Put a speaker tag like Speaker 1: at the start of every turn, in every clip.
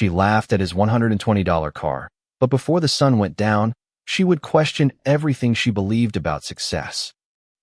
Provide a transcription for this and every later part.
Speaker 1: She laughed at his $120 car, but before the sun went down, she would question everything she believed about success.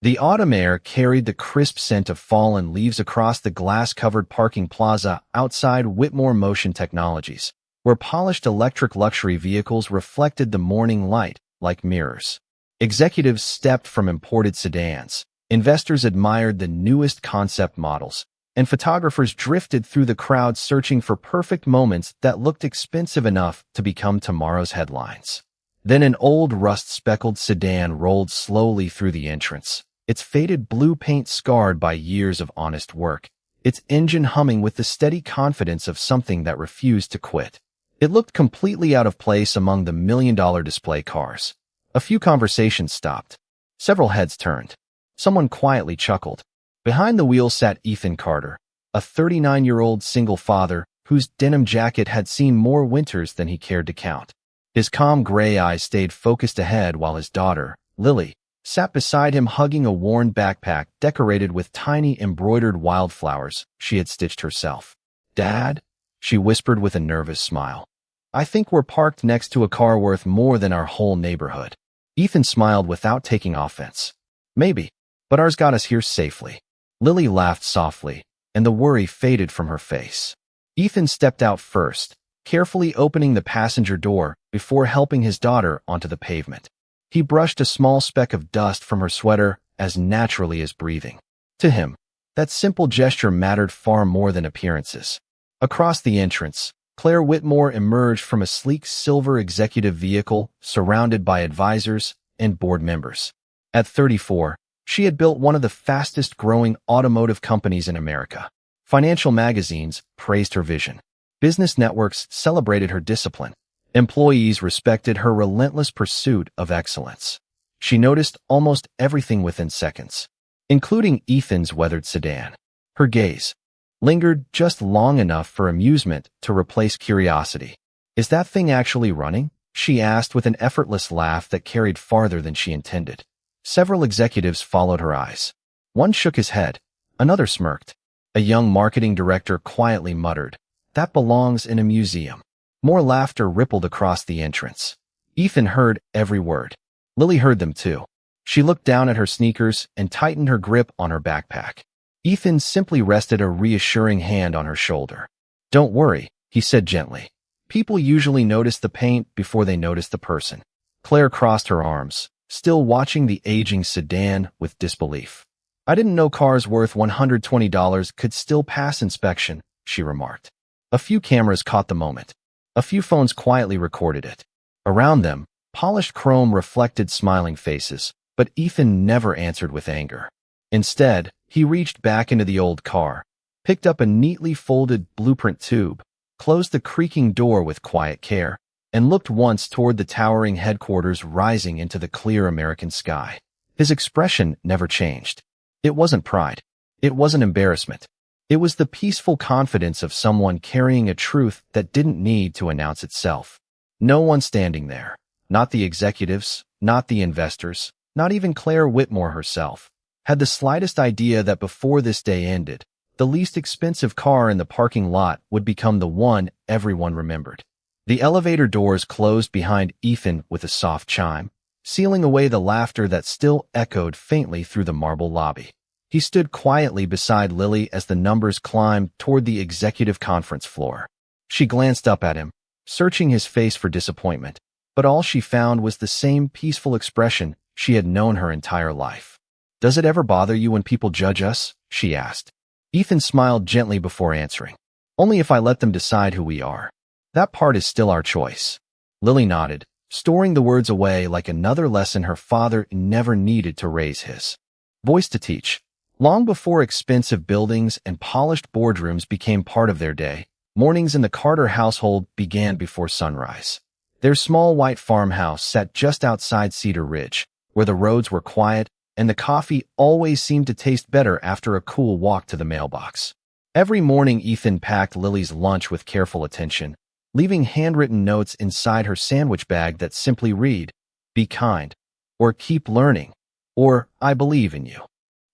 Speaker 1: The autumn air carried the crisp scent of fallen leaves across the glass-covered parking plaza outside Whitmore Motion Technologies, where polished electric luxury vehicles reflected the morning light like mirrors. Executives stepped from imported sedans, investors admired the newest concept models, and photographers drifted through the crowd searching for perfect moments that looked expensive enough to become tomorrow's headlines. Then an old rust-speckled sedan rolled slowly through the entrance, its faded blue paint scarred by years of honest work, its engine humming with the steady confidence of something that refused to quit. It looked completely out of place among the million-dollar display cars. A few conversations stopped. Several heads turned. Someone quietly chuckled. Behind the wheel sat Ethan Carter, a 39-year-old single father whose denim jacket had seen more winters than he cared to count. His calm gray eyes stayed focused ahead while his daughter, Lily, sat beside him hugging a worn backpack decorated with tiny embroidered wildflowers she had stitched herself. "Dad?" she whispered with a nervous smile. "I think we're parked next to a car worth more than our whole neighborhood." Ethan smiled without taking offense. "Maybe, but ours got us here safely." Lily laughed softly, and the worry faded from her face. Ethan stepped out first, carefully opening the passenger door before helping his daughter onto the pavement. He brushed a small speck of dust from her sweater as naturally as breathing. To him, that simple gesture mattered far more than appearances. Across the entrance, Claire Whitmore emerged from a sleek silver executive vehicle surrounded by advisors and board members. At 34, she had built one of the fastest-growing automotive companies in America. Financial magazines praised her vision. Business networks celebrated her discipline. Employees respected her relentless pursuit of excellence. She noticed almost everything within seconds, including Ethan's weathered sedan. Her gaze lingered just long enough for amusement to replace curiosity. "Is that thing actually running?" she asked with an effortless laugh that carried farther than she intended. Several executives followed her eyes. One shook his head. Another smirked. A young marketing director quietly muttered, "That belongs in a museum." More laughter rippled across the entrance. Ethan heard every word. Lily heard them too. She looked down at her sneakers and tightened her grip on her backpack. Ethan simply rested a reassuring hand on her shoulder. "Don't worry," he said gently. "People usually notice the paint before they notice the person." Claire crossed her arms, still watching the aging sedan with disbelief. "I didn't know cars worth $120 could still pass inspection," she remarked. A few cameras caught the moment. A few phones quietly recorded it. Around them, polished chrome reflected smiling faces, but Ethan never answered with anger. Instead, he reached back into the old car, picked up a neatly folded blueprint tube, closed the creaking door with quiet care, and looked once toward the towering headquarters rising into the clear American sky. His expression never changed. It wasn't pride. It wasn't embarrassment. It was the peaceful confidence of someone carrying a truth that didn't need to announce itself. No one standing there, not the executives, not the investors, not even Claire Whitmore herself, had the slightest idea that before this day ended, the least expensive car in the parking lot would become the one everyone remembered. The elevator doors closed behind Ethan with a soft chime, sealing away the laughter that still echoed faintly through the marble lobby. He stood quietly beside Lily as the numbers climbed toward the executive conference floor. She glanced up at him, searching his face for disappointment, but all she found was the same peaceful expression she had known her entire life. "Does it ever bother you when people judge us?" she asked. Ethan smiled gently before answering. "Only if I let them decide who we are. That part is still our choice." Lily nodded, storing the words away like another lesson her father never needed to raise his voice to teach. Long before expensive buildings and polished boardrooms became part of their day, mornings in the Carter household began before sunrise. Their small white farmhouse sat just outside Cedar Ridge, where the roads were quiet and the coffee always seemed to taste better after a cool walk to the mailbox. Every morning Ethan packed Lily's lunch with careful attention, leaving handwritten notes inside her sandwich bag that simply read, "Be kind," or "Keep learning," or "I believe in you."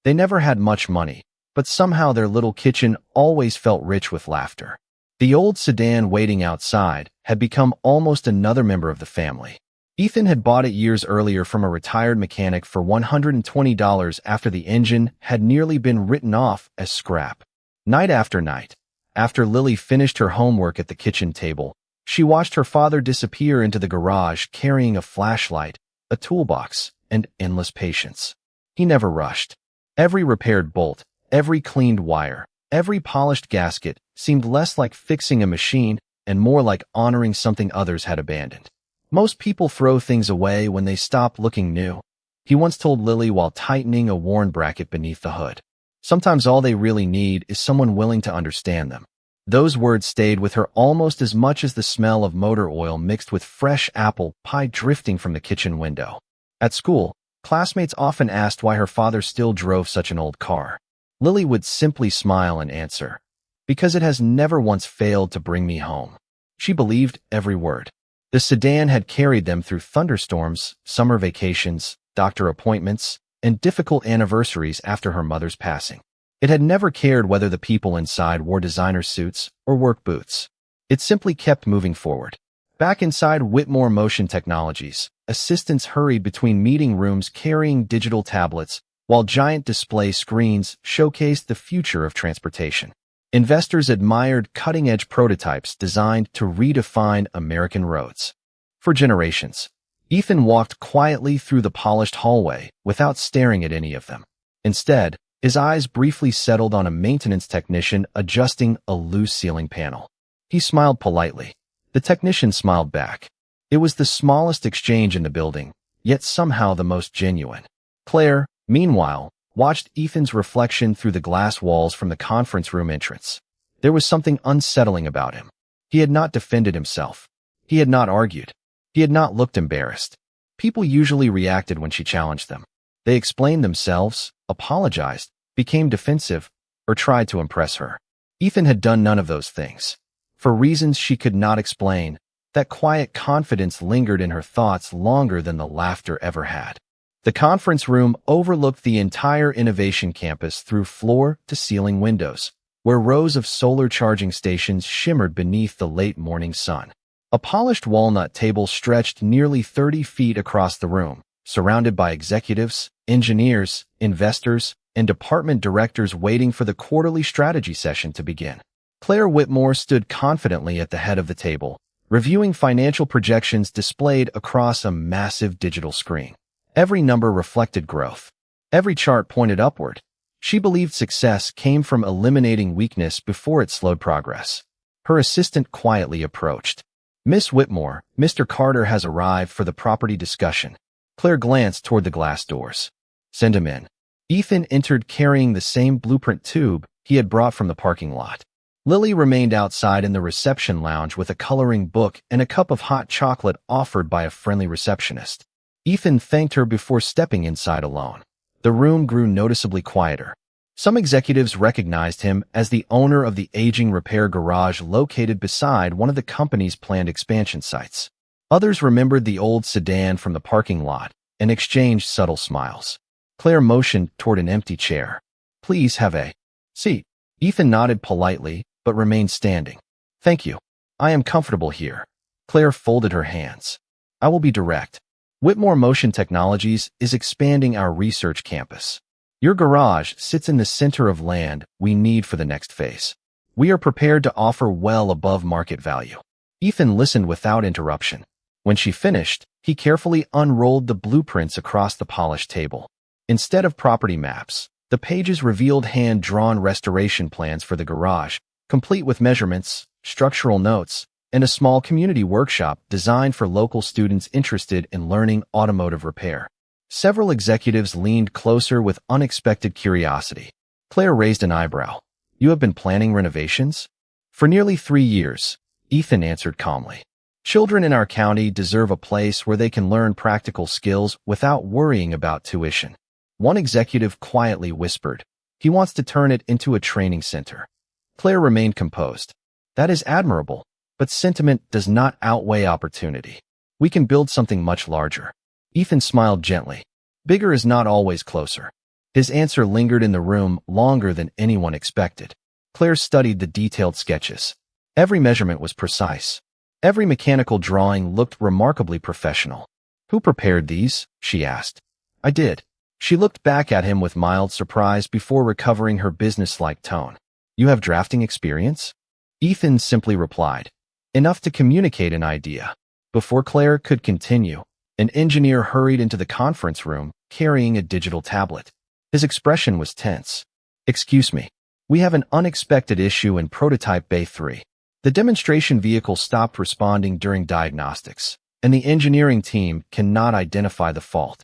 Speaker 1: They never had much money, but somehow their little kitchen always felt rich with laughter. The old sedan waiting outside had become almost another member of the family. Ethan had bought it years earlier from a retired mechanic for $120 after the engine had nearly been written off as scrap. Night after night, after Lily finished her homework at the kitchen table, she watched her father disappear into the garage carrying a flashlight, a toolbox, and endless patience. He never rushed. Every repaired bolt, every cleaned wire, every polished gasket seemed less like fixing a machine and more like honoring something others had abandoned. Most people throw things away when they stop looking new, he once told Lily while tightening a worn bracket beneath the hood. Sometimes all they really need is someone willing to understand them. Those words stayed with her almost as much as the smell of motor oil mixed with fresh apple pie drifting from the kitchen window. At school, classmates often asked why her father still drove such an old car. Lily would simply smile and answer, "Because it has never once failed to bring me home." She believed every word. The sedan had carried them through thunderstorms, summer vacations, doctor appointments, and difficult anniversaries after her mother's passing. It had never cared whether the people inside wore designer suits or work boots. It simply kept moving forward. Back inside Whitmore Motion Technologies, assistants hurried between meeting rooms carrying digital tablets, while giant display screens showcased the future of transportation. Investors admired cutting-edge prototypes designed to redefine American roads. For generations, Ethan walked quietly through the polished hallway without staring at any of them. Instead, his eyes briefly settled on a maintenance technician adjusting a loose ceiling panel. He smiled politely. The technician smiled back. It was the smallest exchange in the building, yet somehow the most genuine. Claire, meanwhile, watched Ethan's reflection through the glass walls from the conference room entrance. There was something unsettling about him. He had not defended himself. He had not argued. He had not looked embarrassed. People usually reacted when she challenged them. They explained themselves, apologized, became defensive, or tried to impress her. Ethan had done none of those things. For reasons she could not explain, that quiet confidence lingered in her thoughts longer than the laughter ever had. The conference room overlooked the entire innovation campus through floor-to-ceiling windows, where rows of solar charging stations shimmered beneath the late morning sun. A polished walnut table stretched nearly 30 feet across the room, surrounded by executives, engineers, investors, and department directors waiting for the quarterly strategy session to begin. Claire Whitmore stood confidently at the head of the table, reviewing financial projections displayed across a massive digital screen. Every number reflected growth. Every chart pointed upward. She believed success came from eliminating weakness before it slowed progress. Her assistant quietly approached. "Miss Whitmore, Mr. Carter has arrived for the property discussion." Claire glanced toward the glass doors. "Send him in." Ethan entered carrying the same blueprint tube he had brought from the parking lot. Lily remained outside in the reception lounge with a coloring book and a cup of hot chocolate offered by a friendly receptionist. Ethan thanked her before stepping inside alone. The room grew noticeably quieter. Some executives recognized him as the owner of the aging repair garage located beside one of the company's planned expansion sites. Others remembered the old sedan from the parking lot and exchanged subtle smiles. Claire motioned toward an empty chair. "Please have a seat." Ethan nodded politely, but remained standing. "Thank you. I am comfortable here." Claire folded her hands. "I will be direct. Whitmore Motion Technologies is expanding our research campus. Your garage sits in the center of land we need for the next phase. We are prepared to offer well above market value." Ethan listened without interruption. When she finished, he carefully unrolled the blueprints across the polished table. Instead of property maps, the pages revealed hand-drawn restoration plans for the garage, complete with measurements, structural notes, and a small community workshop designed for local students interested in learning automotive repair. Several executives leaned closer with unexpected curiosity. Claire raised an eyebrow. "You have been planning renovations?" "For nearly 3 years," Ethan answered calmly. "Children in our county deserve a place where they can learn practical skills without worrying about tuition." One executive quietly whispered, "He wants to turn it into a training center." Claire remained composed. "That is admirable. But sentiment does not outweigh opportunity. We can build something much larger." Ethan smiled gently. "Bigger is not always closer." His answer lingered in the room longer than anyone expected. Claire studied the detailed sketches. Every measurement was precise. Every mechanical drawing looked remarkably professional. "Who prepared these?" she asked. "I did." She looked back at him with mild surprise before recovering her businesslike tone. "You have drafting experience?" Ethan simply replied, "Enough to communicate an idea." Before Claire could continue, an engineer hurried into the conference room carrying a digital tablet. His expression was tense. "Excuse me. We have an unexpected issue in prototype Bay 3. The demonstration vehicle stopped responding during diagnostics, and the engineering team cannot identify the fault."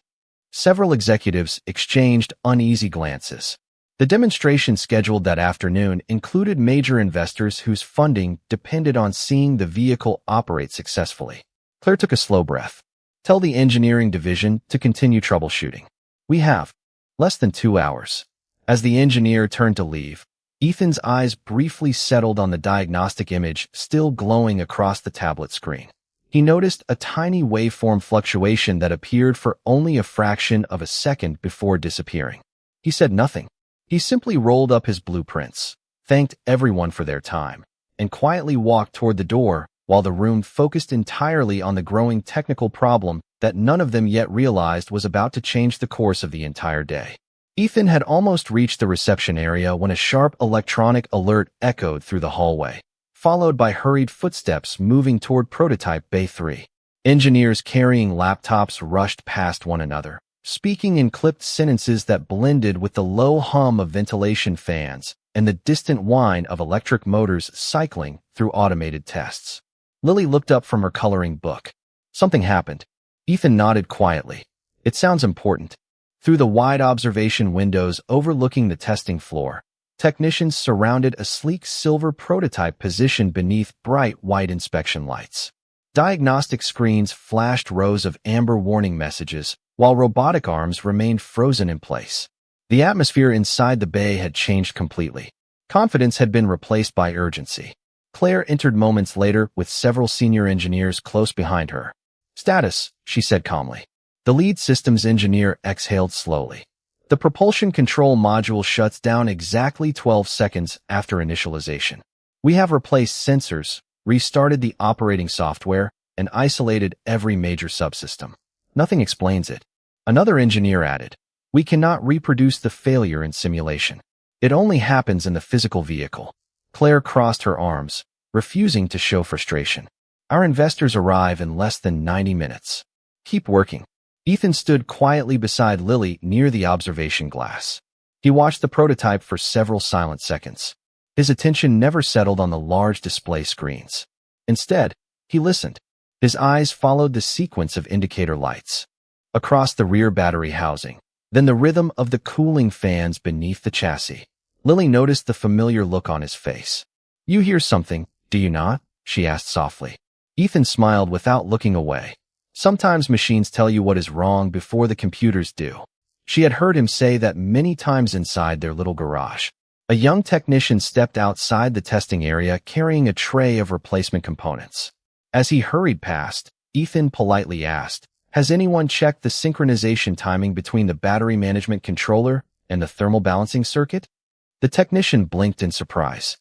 Speaker 1: Several executives exchanged uneasy glances. The demonstration scheduled that afternoon included major investors whose funding depended on seeing the vehicle operate successfully. Claire took a slow breath. "Tell the engineering division to continue troubleshooting. We have less than 2 hours." As the engineer turned to leave, Ethan's eyes briefly settled on the diagnostic image still glowing across the tablet screen. He noticed a tiny waveform fluctuation that appeared for only a fraction of a second before disappearing. He said nothing. He simply rolled up his blueprints, thanked everyone for their time, and quietly walked toward the door while the room focused entirely on the growing technical problem that none of them yet realized was about to change the course of the entire day. Ethan had almost reached the reception area when a sharp electronic alert echoed through the hallway, followed by hurried footsteps moving toward prototype Bay 3. Engineers carrying laptops rushed past one another, speaking in clipped sentences that blended with the low hum of ventilation fans and the distant whine of electric motors cycling through automated tests. Lily looked up from her coloring book. "Something happened." Ethan nodded quietly. "It sounds important." Through the wide observation windows overlooking the testing floor, technicians surrounded a sleek silver prototype positioned beneath bright white inspection lights. Diagnostic screens flashed rows of amber warning messages, while robotic arms remained frozen in place. The atmosphere inside the bay had changed completely. Confidence had been replaced by urgency. Claire entered moments later with several senior engineers close behind her. "Status," she said calmly. The lead systems engineer exhaled slowly. "The propulsion control module shuts down exactly 12 seconds after initialization. We have replaced sensors, restarted the operating software, and isolated every major subsystem. Nothing explains it." Another engineer added, "We cannot reproduce the failure in simulation. It only happens in the physical vehicle." Claire crossed her arms, refusing to show frustration. "Our investors arrive in less than 90 minutes. Keep working." Ethan stood quietly beside Lily near the observation glass. He watched the prototype for several silent seconds. His attention never settled on the large display screens. Instead, he listened. His eyes followed the sequence of indicator lights across the rear battery housing, then the rhythm of the cooling fans beneath the chassis. Lily noticed the familiar look on his face. "You hear something, do you not?" she asked softly. Ethan smiled without looking away. "Sometimes machines tell you what is wrong before the computers do." She had heard him say that many times inside their little garage. A young technician stepped outside the testing area carrying a tray of replacement components. As he hurried past, Ethan politely asked, "Has anyone checked the synchronization timing between the battery management controller and the thermal balancing circuit?" The technician blinked in surprise.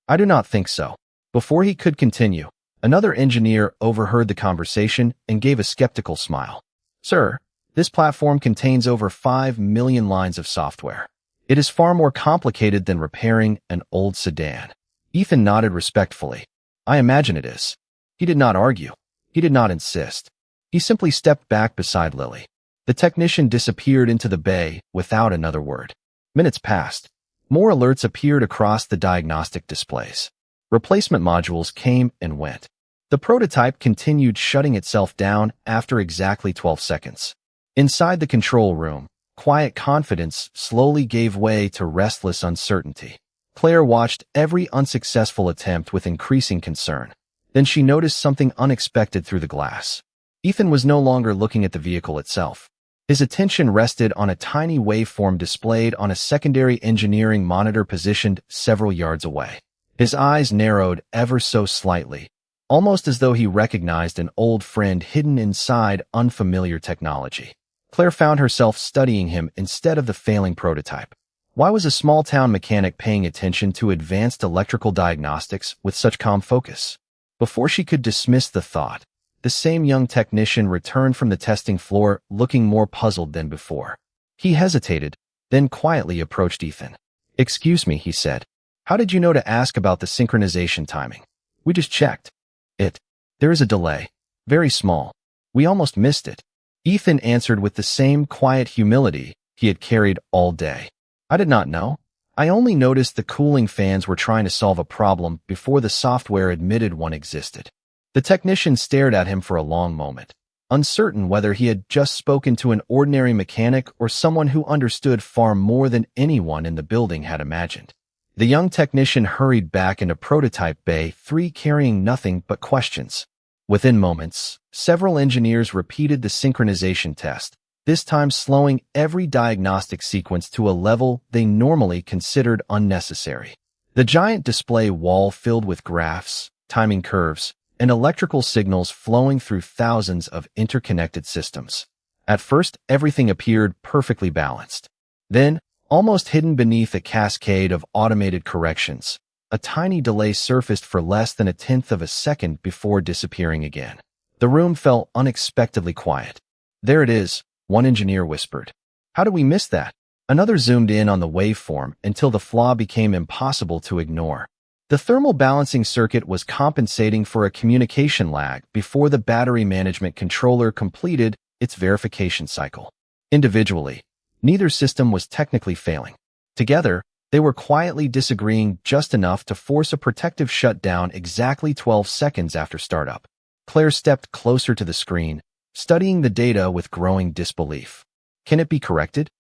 Speaker 1: I do not think so." Before he could continue, another engineer overheard the conversation and gave a skeptical smile. "Sir, this platform contains over 5 million lines of software. It is far more complicated than repairing an old sedan." Ethan nodded respectfully. "I imagine it is." He did not argue. He did not insist. He simply stepped back beside Lily. The technician disappeared into the bay without another word. Minutes passed. More alerts appeared across the diagnostic displays. Replacement modules came and went. The prototype continued shutting itself down after exactly 12 seconds. Inside the control room, quiet confidence slowly gave way to restless uncertainty. Claire watched every unsuccessful attempt with increasing concern. Then she noticed something unexpected through the glass. Ethan was no longer looking at the vehicle itself. His attention rested on a tiny waveform displayed on a secondary engineering monitor positioned several yards away. His eyes narrowed ever so slightly, almost as though he recognized an old friend hidden inside unfamiliar technology. Claire found herself studying him instead of the failing prototype. Why was a small-town mechanic paying attention to advanced electrical diagnostics with such calm focus? Before she could dismiss the thought, the same young technician returned from the testing floor looking more puzzled than before. He hesitated, then quietly approached Ethan. "Excuse me," he said. "How did you know to ask about the synchronization timing? We just checked. There is a delay. Very small. We almost missed it." Ethan answered with the same quiet humility he had carried all day. "I did not know. I only noticed the cooling fans were trying to solve a problem before the software admitted one existed." The technician stared at him for a long moment, uncertain whether he had just spoken to an ordinary mechanic or someone who understood far more than anyone in the building had imagined. The young technician hurried back into prototype Bay 3 carrying nothing but questions. Within moments, several engineers repeated the synchronization test, this time slowing every diagnostic sequence to a level they normally considered unnecessary. The giant display wall filled with graphs, timing curves, and electrical signals flowing through thousands of interconnected systems. At first, everything appeared perfectly balanced. Then, almost hidden beneath a cascade of automated corrections, a tiny delay surfaced for less than a tenth of a second before disappearing again. The room felt unexpectedly quiet. "There it is," one engineer whispered. "How did we miss that?" Another zoomed in on the waveform until the flaw became impossible to ignore. The thermal balancing circuit was compensating for a communication lag before the battery management controller completed its verification cycle. Individually, neither system was technically failing. Together, they were quietly disagreeing just enough to force a protective shutdown exactly 12 seconds after startup. Claire stepped closer to the screen, studying the data with growing disbelief. "Can it be corrected?"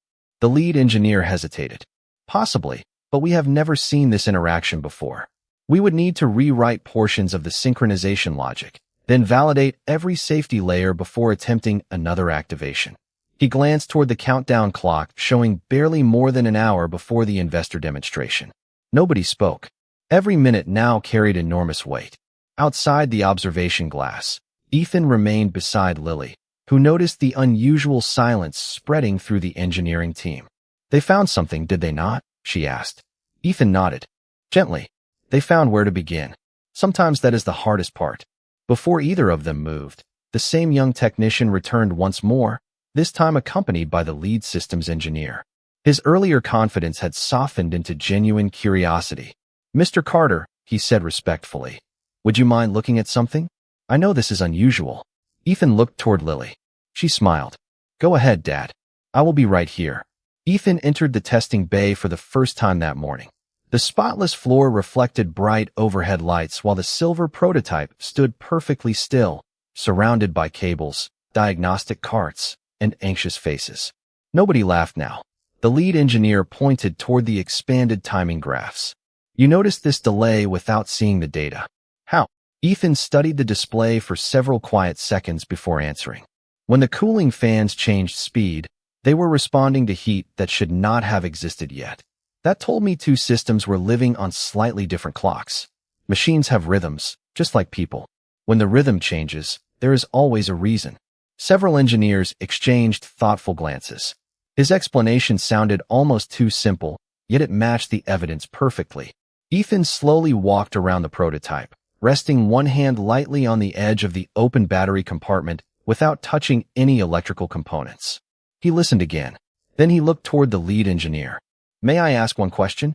Speaker 1: The lead engineer hesitated. "Possibly, but we have never seen this interaction before. We would need to rewrite portions of the synchronization logic, then validate every safety layer before attempting another activation." He glanced toward the countdown clock, showing barely more than an hour before the investor demonstration. Nobody spoke. Every minute now carried enormous weight. Outside the observation glass, Ethan remained beside Lily, who noticed the unusual silence spreading through the engineering team. "They found something, did they not?" she asked. Ethan nodded. Gently. "They found where to begin. Sometimes that is the hardest part." Before either of them moved, the same young technician returned once more, this time accompanied by the lead systems engineer. His earlier confidence had softened into genuine curiosity. "Mr. Carter," he said respectfully, "would you mind looking at something? I know this is unusual." Ethan looked toward Lily. She smiled. "Go ahead, Dad. I will be right here." Ethan entered the testing bay for the first time that morning. The spotless floor reflected bright overhead lights while the silver prototype stood perfectly still, surrounded by cables, diagnostic carts, and anxious faces. Nobody laughed now. The lead engineer pointed toward the expanded timing graphs. "You noticed this delay without seeing the data. How?" Ethan studied the display for several quiet seconds before answering. When the cooling fans changed speed, they were responding to heat that should not have existed yet. That told me two systems were living on slightly different clocks. Machines have rhythms, just like people. When the rhythm changes, there is always a reason. Several engineers exchanged thoughtful glances. His explanation sounded almost too simple, yet it matched the evidence perfectly. Ethan slowly walked around the prototype, resting one hand lightly on the edge of the open battery compartment without touching any electrical components. He listened again. Then he looked toward the lead engineer. "May I ask one question?"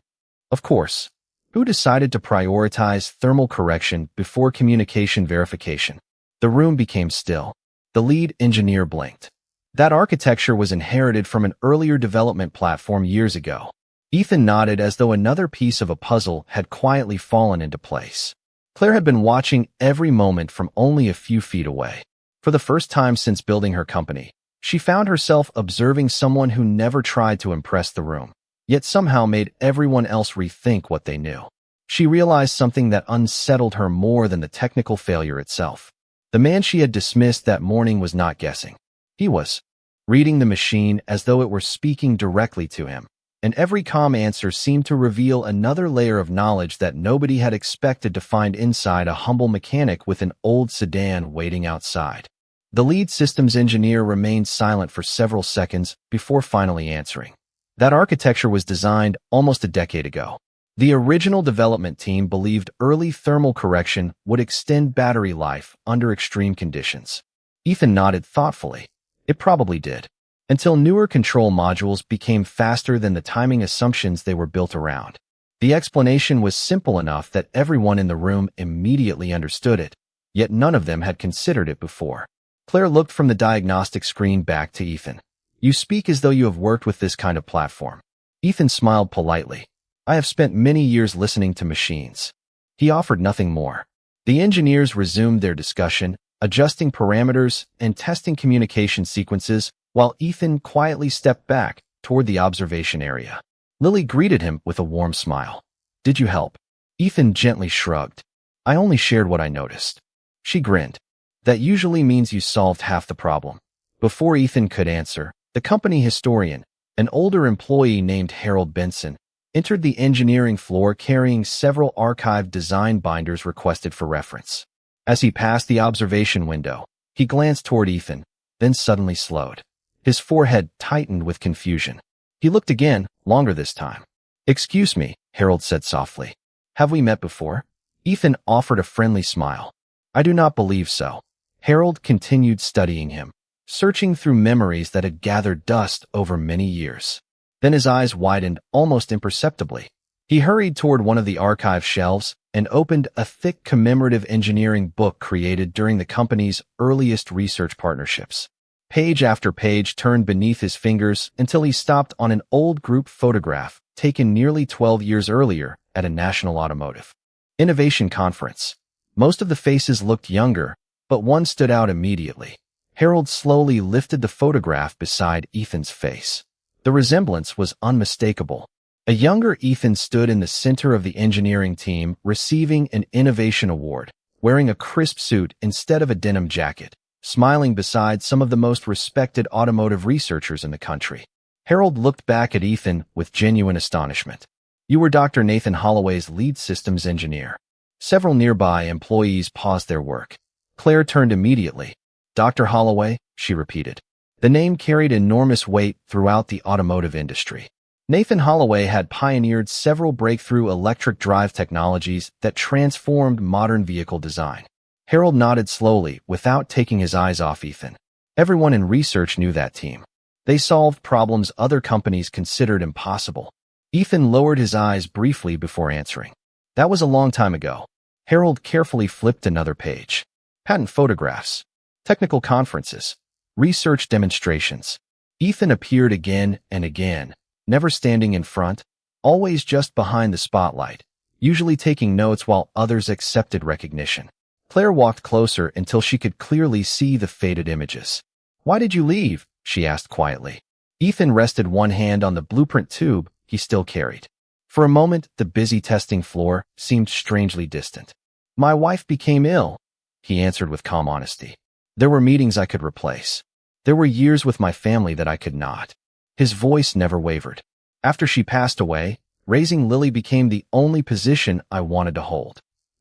Speaker 1: "Of course." "Who decided to prioritize thermal correction before communication verification?" The room became still. The lead engineer blinked. "That architecture was inherited from an earlier development platform years ago." Ethan nodded as though another piece of a puzzle had quietly fallen into place. Claire had been watching every moment from only a few feet away. For the first time since building her company, she found herself observing someone who never tried to impress the room, yet somehow made everyone else rethink what they knew. She realized something that unsettled her more than the technical failure itself. The man she had dismissed that morning was not guessing. He was reading the machine as though it were speaking directly to him, and every calm answer seemed to reveal another layer of knowledge that nobody had expected to find inside a humble mechanic with an old sedan waiting outside. The lead systems engineer remained silent for several seconds before finally answering. That architecture was designed almost a decade ago. The original development team believed early thermal correction would extend battery life under extreme conditions. Ethan nodded thoughtfully. It probably did. Until newer control modules became faster than the timing assumptions they were built around. The explanation was simple enough that everyone in the room immediately understood it, yet none of them had considered it before. Claire looked from the diagnostic screen back to Ethan. You speak as though you have worked with this kind of platform. Ethan smiled politely. I have spent many years listening to machines. He offered nothing more. The engineers resumed their discussion, adjusting parameters and testing communication sequences, while Ethan quietly stepped back toward the observation area. Lily greeted him with a warm smile. Did you help? Ethan gently shrugged. I only shared what I noticed. She grinned. That usually means you solved half the problem. Before Ethan could answer, the company historian, an older employee named Harold Benson, entered the engineering floor carrying several archived design binders requested for reference. As he passed the observation window, he glanced toward Ethan, then suddenly slowed. His forehead tightened with confusion. He looked again, longer this time. Excuse me, Harold said softly. Have we met before? Ethan offered a friendly smile. I do not believe so. Harold continued studying him, searching through memories that had gathered dust over many years. Then his eyes widened almost imperceptibly. He hurried toward one of the archive shelves and opened a thick commemorative engineering book created during the company's earliest research partnerships. Page after page turned beneath his fingers until he stopped on an old group photograph taken nearly 12 years earlier at a national automotive innovation conference. Most of the faces looked younger, but one stood out immediately. Harold slowly lifted the photograph beside Ethan's face. The resemblance was unmistakable. A younger Ethan stood in the center of the engineering team, receiving an innovation award, wearing a crisp suit instead of a denim jacket, smiling beside some of the most respected automotive researchers in the country. Harold looked back at Ethan with genuine astonishment. You were Dr. Nathan Holloway's lead systems engineer. Several nearby employees paused their work. Claire turned immediately. Dr. Holloway, she repeated. The name carried enormous weight throughout the automotive industry. Nathan Holloway had pioneered several breakthrough electric drive technologies that transformed modern vehicle design. Harold nodded slowly without taking his eyes off Ethan. Everyone in research knew that team. They solved problems other companies considered impossible. Ethan lowered his eyes briefly before answering. That was a long time ago. Harold carefully flipped another page. Patent photographs, technical conferences, research demonstrations. Ethan appeared again and again, never standing in front, always just behind the spotlight, usually taking notes while others accepted recognition. Claire walked closer until she could clearly see the faded images. Why did you leave? She asked quietly. Ethan rested one hand on the blueprint tube he still carried. For a moment, the busy testing floor seemed strangely distant. My wife became ill, he answered with calm honesty. There were meetings I could replace. There were years with my family that I could not. His voice never wavered. After she passed away, raising Lily became the only position I wanted to hold.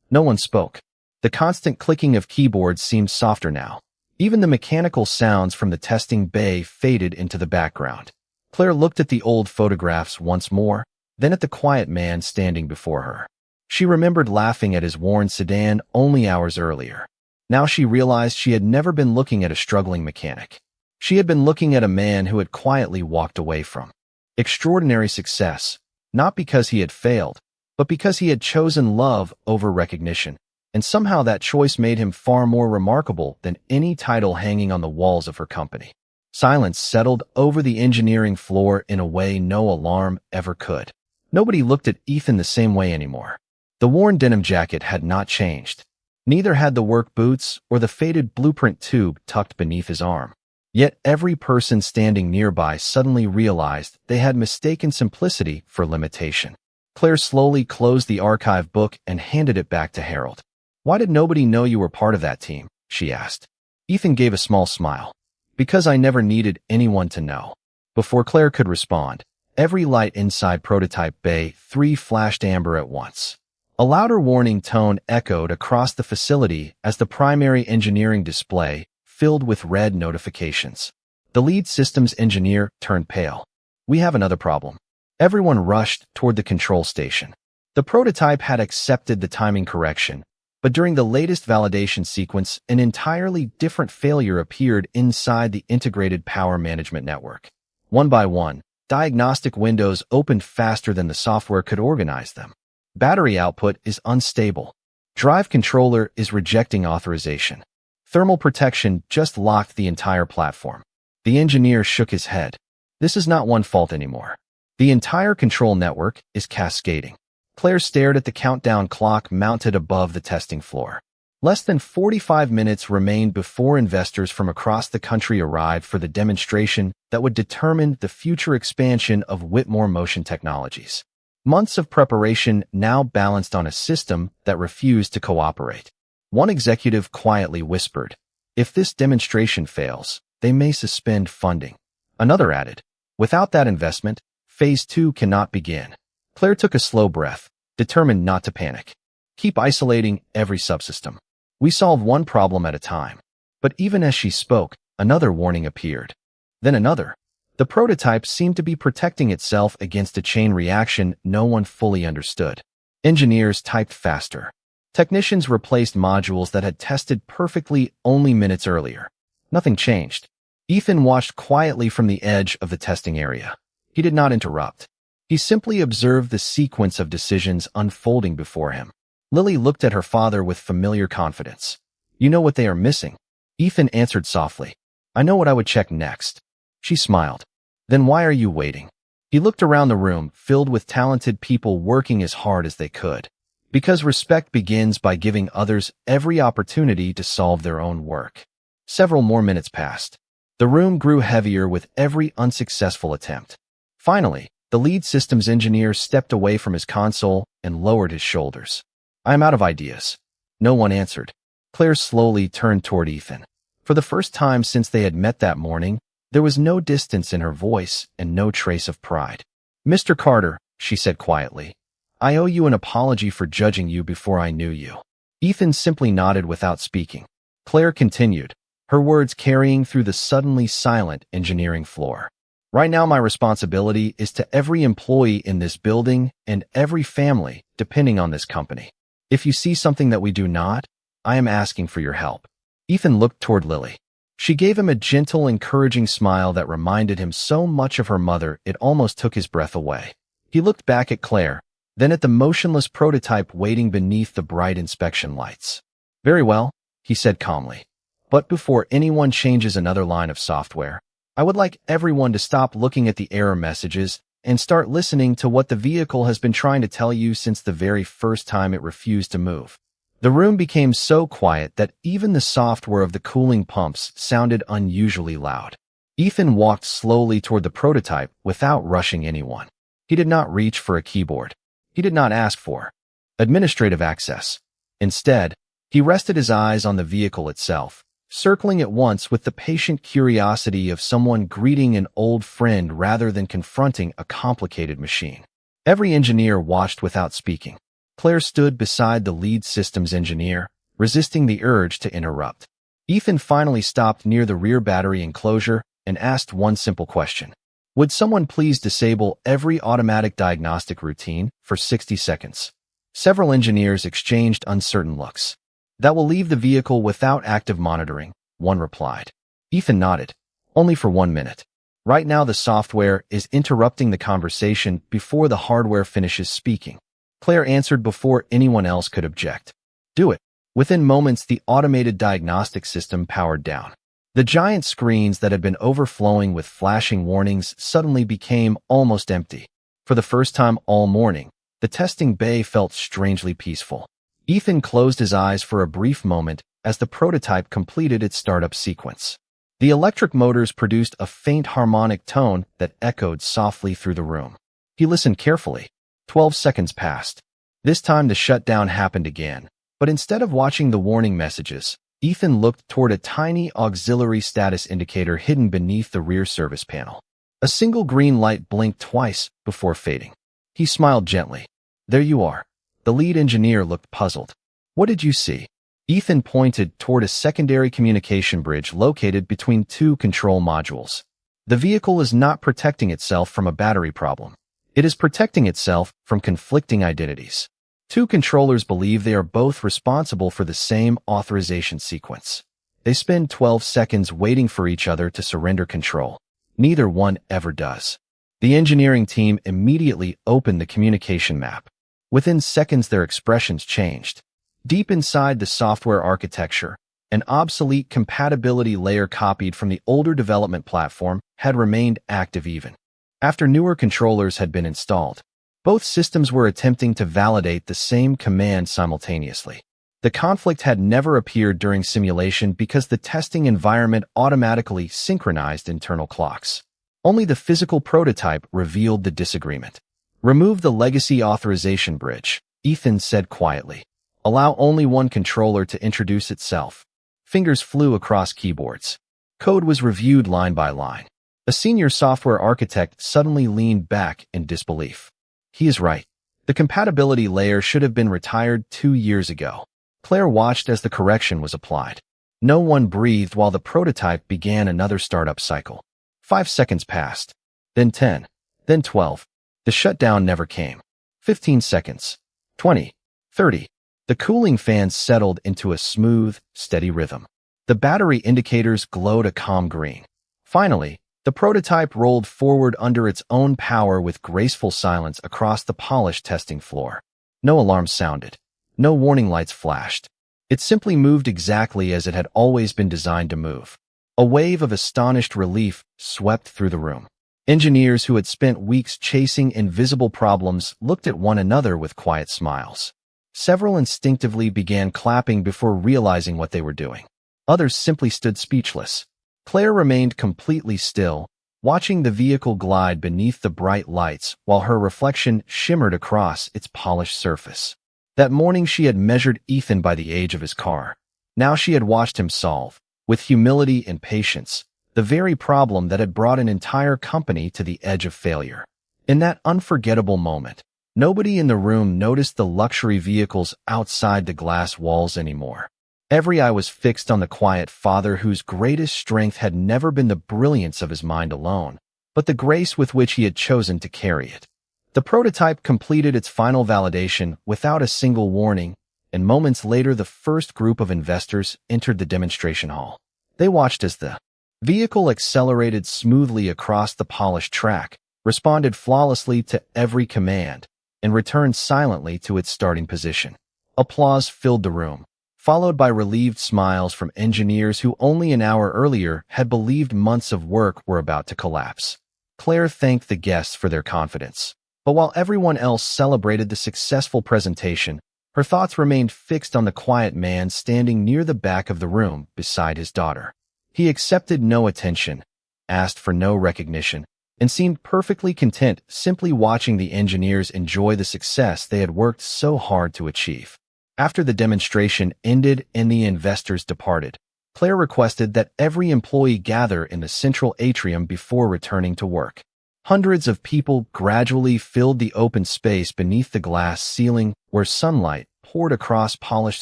Speaker 1: No one spoke. The constant clicking of keyboards seemed softer now. Even the mechanical sounds from the testing bay faded into the background. Claire looked at the old photographs once more, then at the quiet man standing before her. She remembered laughing at his worn sedan only hours earlier. Now she realized she had never been looking at a struggling mechanic. She had been looking at a man who had quietly walked away from extraordinary success, not because he had failed, but because he had chosen love over recognition, and somehow that choice made him far more remarkable than any title hanging on the walls of her company. Silence settled over the engineering floor in a way no alarm ever could. Nobody looked at Ethan the same way anymore. The worn denim jacket had not changed. Neither had the work boots or the faded blueprint tube tucked beneath his arm. Yet every person standing nearby suddenly realized they had mistaken simplicity for limitation. Claire slowly closed the archive book and handed it back to Harold. Why did nobody know you were part of that team? She asked. Ethan gave a small smile. Because I never needed anyone to know. Before Claire could respond, every light inside Prototype Bay 3 flashed amber at once. A louder warning tone echoed across the facility as the primary engineering display filled with red notifications. The lead systems engineer turned pale. We have another problem. Everyone rushed toward the control station. The prototype had accepted the timing correction, but during the latest validation sequence, an entirely different failure appeared inside the integrated power management network. One by one, diagnostic windows opened faster than the software could organize them. Battery output is unstable. Drive controller is rejecting authorization. Thermal protection just locked the entire platform. The engineer shook his head. This is not one fault anymore. The entire control network is cascading. Claire stared at the countdown clock mounted above the testing floor. Less than 45 minutes remained before investors from across the country arrived for the demonstration that would determine the future expansion of Whitmore Motion Technologies. Months of preparation now balanced on a system that refused to cooperate. One executive quietly whispered, "If this demonstration fails, they may suspend funding." Another added, "Without that investment, Phase 2 cannot begin." Claire took a slow breath, determined not to panic. Keep isolating every subsystem. We solve one problem at a time. But even as she spoke, another warning appeared. Then another. The prototype seemed to be protecting itself against a chain reaction no one fully understood. Engineers typed faster. Technicians replaced modules that had tested perfectly only minutes earlier. Nothing changed. Ethan watched quietly from the edge of the testing area. He did not interrupt. He simply observed the sequence of decisions unfolding before him. Lily looked at her father with familiar confidence. "You know what they are missing?" Ethan answered softly. "I know what I would check next." She smiled. "Then why are you waiting?" He looked around the room, filled with talented people working as hard as they could. Because respect begins by giving others every opportunity to solve their own work. Several more minutes passed. The room grew heavier with every unsuccessful attempt. Finally, the lead systems engineer stepped away from his console and lowered his shoulders. "I am out of ideas." No one answered. Claire slowly turned toward Ethan. For the first time since they had met that morning, there was no distance in her voice and no trace of pride. "Mr. Carter," she said quietly, "I owe you an apology for judging you before I knew you." Ethan simply nodded without speaking. Claire continued, her words carrying through the suddenly silent engineering floor. "Right now my responsibility is to every employee in this building and every family depending on this company. If you see something that we do not, I am asking for your help." Ethan looked toward Lily. She gave him a gentle, encouraging smile that reminded him so much of her mother it almost took his breath away. He looked back at Claire, then at the motionless prototype waiting beneath the bright inspection lights. "Very well," he said calmly. "But before anyone changes another line of software, I would like everyone to stop looking at the error messages and start listening to what the vehicle has been trying to tell you since the very first time it refused to move." The room became so quiet that even the software of the cooling pumps sounded unusually loud. Ethan walked slowly toward the prototype without rushing anyone. He did not reach for a keyboard. He did not ask for administrative access. Instead, he rested his eyes on the vehicle itself, circling it once with the patient curiosity of someone greeting an old friend rather than confronting a complicated machine. Every engineer watched without speaking. Claire stood beside the lead systems engineer, resisting the urge to interrupt. Ethan finally stopped near the rear battery enclosure and asked one simple question. "Would someone please disable every automatic diagnostic routine for 60 seconds? Several engineers exchanged uncertain looks. "That will leave the vehicle without active monitoring," one replied. Ethan nodded. "Only for 1 minute. Right now the software is interrupting the conversation before the hardware finishes speaking." Claire answered before anyone else could object. "Do it." Within moments, the automated diagnostic system powered down. The giant screens that had been overflowing with flashing warnings suddenly became almost empty. For the first time all morning, the testing bay felt strangely peaceful. Ethan closed his eyes for a brief moment as the prototype completed its startup sequence. The electric motors produced a faint harmonic tone that echoed softly through the room. He listened carefully. 12 seconds passed. This time the shutdown happened again, but instead of watching the warning messages, Ethan looked toward a tiny auxiliary status indicator hidden beneath the rear service panel. A single green light blinked twice before fading. He smiled gently. "There you are." The lead engineer looked puzzled. "What did you see?" Ethan pointed toward a secondary communication bridge located between two control modules. The vehicle is not protecting itself from a battery problem. It is protecting itself from conflicting identities. Two controllers believe they are both responsible for the same authorization sequence. They spend 12 seconds waiting for each other to surrender control. Neither one ever does. The engineering team immediately opened the communication map. Within seconds, their expressions changed. Deep inside the software architecture, an obsolete compatibility layer copied from the older development platform had remained active even after newer controllers had been installed. Both systems were attempting to validate the same command simultaneously. The conflict had never appeared during simulation because the testing environment automatically synchronized internal clocks. Only the physical prototype revealed the disagreement. "Remove the legacy authorization bridge," Ethan said quietly. "Allow only one controller to introduce itself." Fingers flew across keyboards. Code was reviewed line by line. A senior software architect suddenly leaned back in disbelief. He is right. The compatibility layer should have been retired 2 years ago. Claire watched as the correction was applied. No one breathed while the prototype began another startup cycle. 5 seconds passed, then 10, then 12. The shutdown never came. 15 seconds, 20, 30. The cooling fans settled into a smooth, steady rhythm. The battery indicators glowed a calm green. Finally, the prototype rolled forward under its own power with graceful silence across the polished testing floor. No alarms sounded. No warning lights flashed. It simply moved exactly as it had always been designed to move. A wave of astonished relief swept through the room. Engineers who had spent weeks chasing invisible problems looked at one another with quiet smiles. Several instinctively began clapping before realizing what they were doing. Others simply stood speechless. Claire remained completely still, watching the vehicle glide beneath the bright lights while her reflection shimmered across its polished surface. That morning she had measured Ethan by the age of his car. Now she had watched him solve, with humility and patience, the very problem that had brought an entire company to the edge of failure. In that unforgettable moment, nobody in the room noticed the luxury vehicles outside the glass walls anymore. Every eye was fixed on the quiet father whose greatest strength had never been the brilliance of his mind alone, but the grace with which he had chosen to carry it. The prototype completed its final validation without a single warning, and moments later the first group of investors entered the demonstration hall. They watched as the vehicle accelerated smoothly across the polished track, responded flawlessly to every command, and returned silently to its starting position. Applause filled the room, followed by relieved smiles from engineers who only an hour earlier had believed months of work were about to collapse. Claire thanked the guests for their confidence, but while everyone else celebrated the successful presentation, her thoughts remained fixed on the quiet man standing near the back of the room beside his daughter. He accepted no attention, asked for no recognition, and seemed perfectly content simply watching the engineers enjoy the success they had worked so hard to achieve. After the demonstration ended and the investors departed, Claire requested that every employee gather in the central atrium before returning to work. Hundreds of people gradually filled the open space beneath the glass ceiling where sunlight poured across polished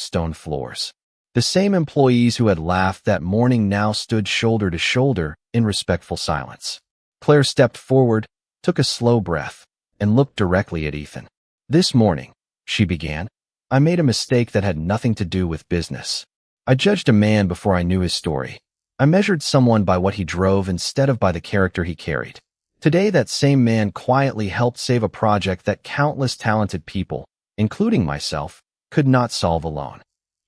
Speaker 1: stone floors. The same employees who had laughed that morning now stood shoulder to shoulder in respectful silence. Claire stepped forward, took a slow breath, and looked directly at Ethan. "This morning," she began, "I made a mistake that had nothing to do with business. I judged a man before I knew his story. I measured someone by what he drove instead of by the character he carried. Today, that same man quietly helped save a project that countless talented people, including myself, could not solve alone."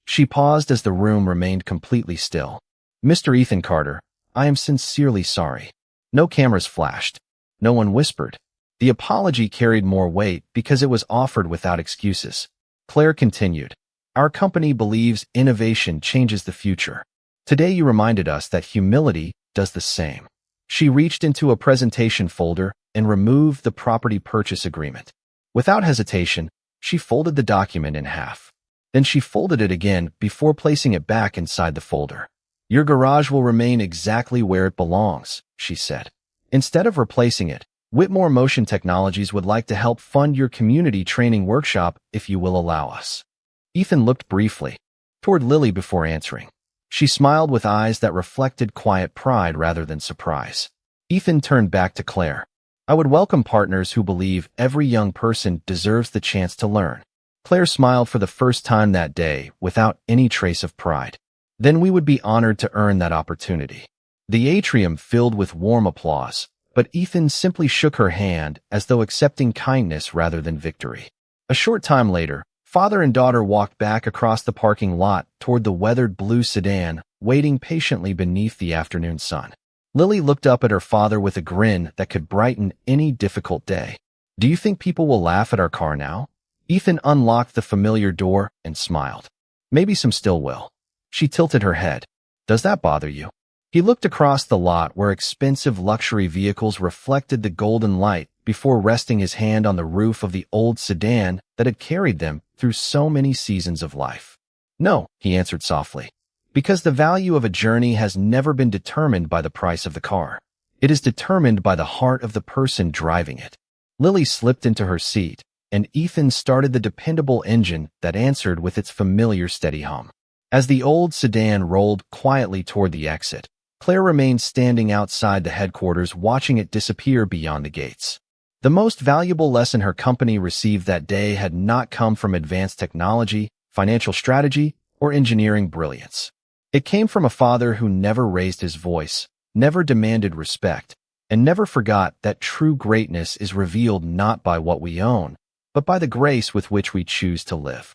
Speaker 1: She paused as the room remained completely still. "Mr. Ethan Carter, I am sincerely sorry." No cameras flashed. No one whispered. The apology carried more weight because it was offered without excuses. Claire continued, "Our company believes innovation changes the future. Today you reminded us that humility does the same." She reached into a presentation folder and removed the property purchase agreement. Without hesitation, she folded the document in half. Then she folded it again before placing it back inside the folder. "Your garage will remain exactly where it belongs," she said. "Instead of replacing it, Whitmore Motion Technologies would like to help fund your community training workshop if you will allow us." Ethan looked briefly toward Lily before answering. She smiled with eyes that reflected quiet pride rather than surprise. Ethan turned back to Claire. I would welcome partners who believe every young person deserves the chance to learn. Claire smiled for the first time that day without any trace of pride. Then we would be honored to earn that opportunity. The atrium filled with warm applause, but Ethan simply shook her hand as though accepting kindness rather than victory. A short time later, father and daughter walked back across the parking lot toward the weathered blue sedan, waiting patiently beneath the afternoon sun. Lily looked up at her father with a grin that could brighten any difficult day. Do you think people will laugh at our car now? Ethan unlocked the familiar door and smiled. Maybe some still will. She tilted her head. Does that bother you? He looked across the lot where expensive luxury vehicles reflected the golden light before resting his hand on the roof of the old sedan that had carried them through so many seasons of life. No, he answered softly, because the value of a journey has never been determined by the price of the car. It is determined by the heart of the person driving it. Lily slipped into her seat, and Ethan started the dependable engine that answered with its familiar steady hum. As the old sedan rolled quietly toward the exit, Claire remained standing outside the headquarters watching it disappear beyond the gates. The most valuable lesson her company received that day had not come from advanced technology, financial strategy, or engineering brilliance. It came from a father who never raised his voice, never demanded respect, and never forgot that true greatness is revealed not by what we own, but by the grace with which we choose to live.